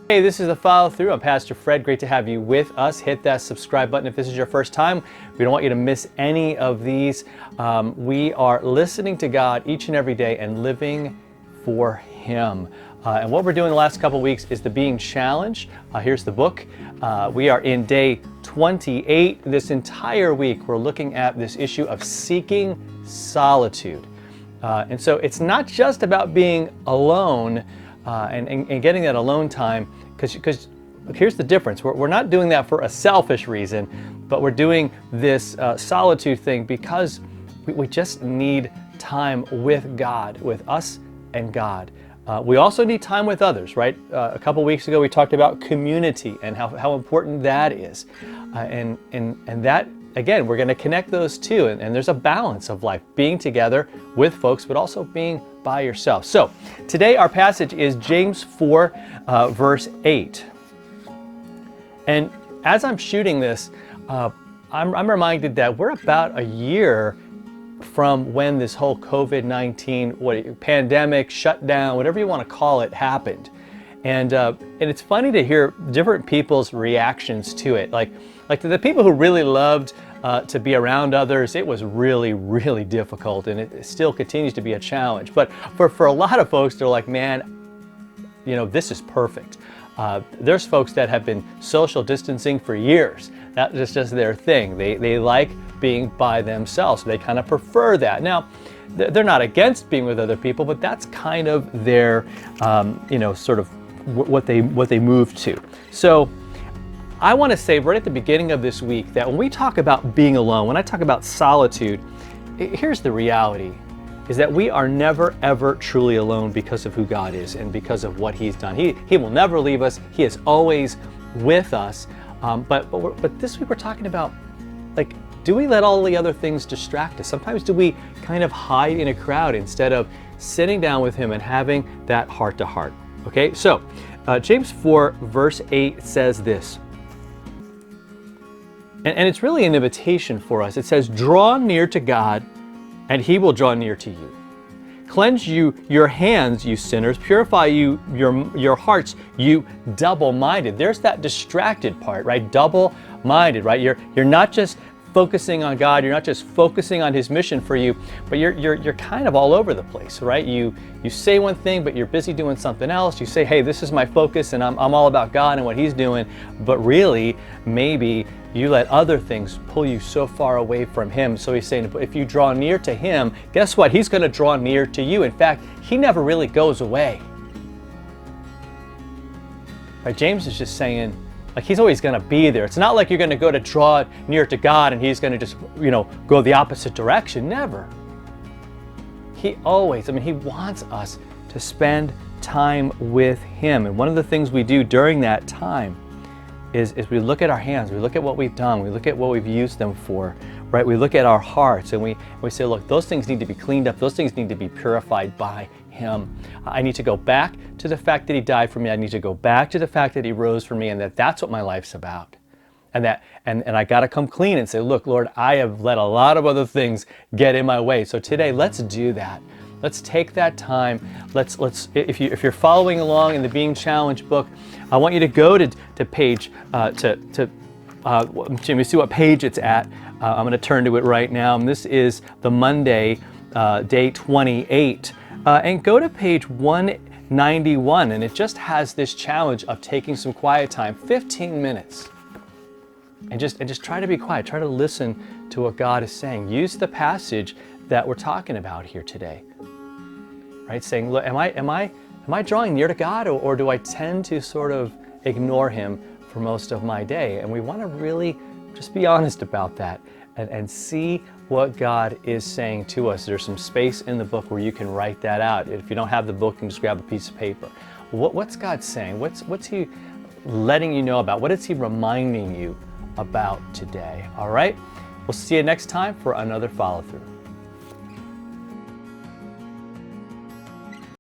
Hey, this is the Follow Through. I'm Pastor Fred. Great to have you with us. Hit that subscribe button if this is your first time. We don't want you to miss any of these. We are listening to God each and every day and living for Him. And what we're doing the last couple weeks is the Being Challenge. Here's the book. We are in day 28. This entire week, we're looking at this issue of seeking solitude. And so it's not just about being alone and getting that alone time, because here's the difference. We're not doing that for a selfish reason, but we're doing this solitude thing because we just need time with God, with us and God. We also need time with others, right? A couple weeks ago we talked about community and how important that is. And that, again, we're going to connect those two, and there's a balance of life, being together with folks, but also being by yourself. So today our passage is James 4, verse 8. And as I'm shooting this, I'm reminded that we're about a year from when this whole COVID-19 pandemic, shutdown, whatever you want to call it, happened. And it's funny to hear different people's reactions to it. Like the people who really loved to be around others, it was really, really difficult, and it still continues to be a challenge. But for a lot of folks, they're like, man, this is perfect. There's folks that have been social distancing for years. That's just their thing. They like being by themselves. They kind of prefer that. Now, they're not against being with other people, but that's kind of their, sort of what they move to. So I want to say right at the beginning of this week that when we talk about being alone, when I talk about solitude, here's the reality, is that we are never, ever truly alone because of who God is and because of what He's done. He will never leave us. He is always with us. But this week we're talking about, do we let all the other things distract us? Sometimes do we kind of hide in a crowd instead of sitting down with Him and having that heart-to-heart? Okay, so James 4, verse 8 says this. And it's really an invitation for us. It says, draw near to God, and He will draw near to you. Cleanse you your hands, you sinners. Purify you your hearts, you double-minded. There's that distracted part, right? Double-minded, right? You're not just focusing on God. You're not just focusing on His mission for you, but you're kind of all over the place, right? You say one thing, but you're busy doing something else. You say, hey, this is my focus, and I'm all about God and what He's doing. But really, maybe you let other things pull you so far away from Him. So He's saying, if you draw near to Him, guess what? He's going to draw near to you. In fact, He never really goes away. Right? James is just saying, He's always going to be there. It's not like you're going to go to draw near to God and He's going to just, go the opposite direction. Never. He always, He wants us to spend time with Him. And one of the things we do during that time is we look at our hands, we look at what we've done, we look at what we've used them for, right? We look at our hearts and we say, look, those things need to be cleaned up. Those things need to be purified by Him. I need to go back to the fact that He died for me. I need to go back to the fact that He rose for me, and that's what my life's about. And I got to come clean and say, look, Lord, I have let a lot of other things get in my way. So today, let's do that. Let's take that time. Let's if you're following along in the Being Challenged book, I want you to go to page Jimmy, see what page it's at. I'm going to turn to it right now. And this is the Monday, day 28. And go to page 191, and it just has this challenge of taking some quiet time, 15 minutes. And just try to be quiet. Try to listen to what God is saying. Use the passage that we're talking about here today. Right? Saying, look, am I drawing near to God, or do I tend to sort of ignore Him for most of my day? And we want to really just be honest about that and see what God is saying to us. There's some space in the book where you can write that out. If you don't have the book, you can just grab a piece of paper. What's God saying? What's He letting you know about? What is He reminding you about today? All right? We'll see you next time for another follow-through.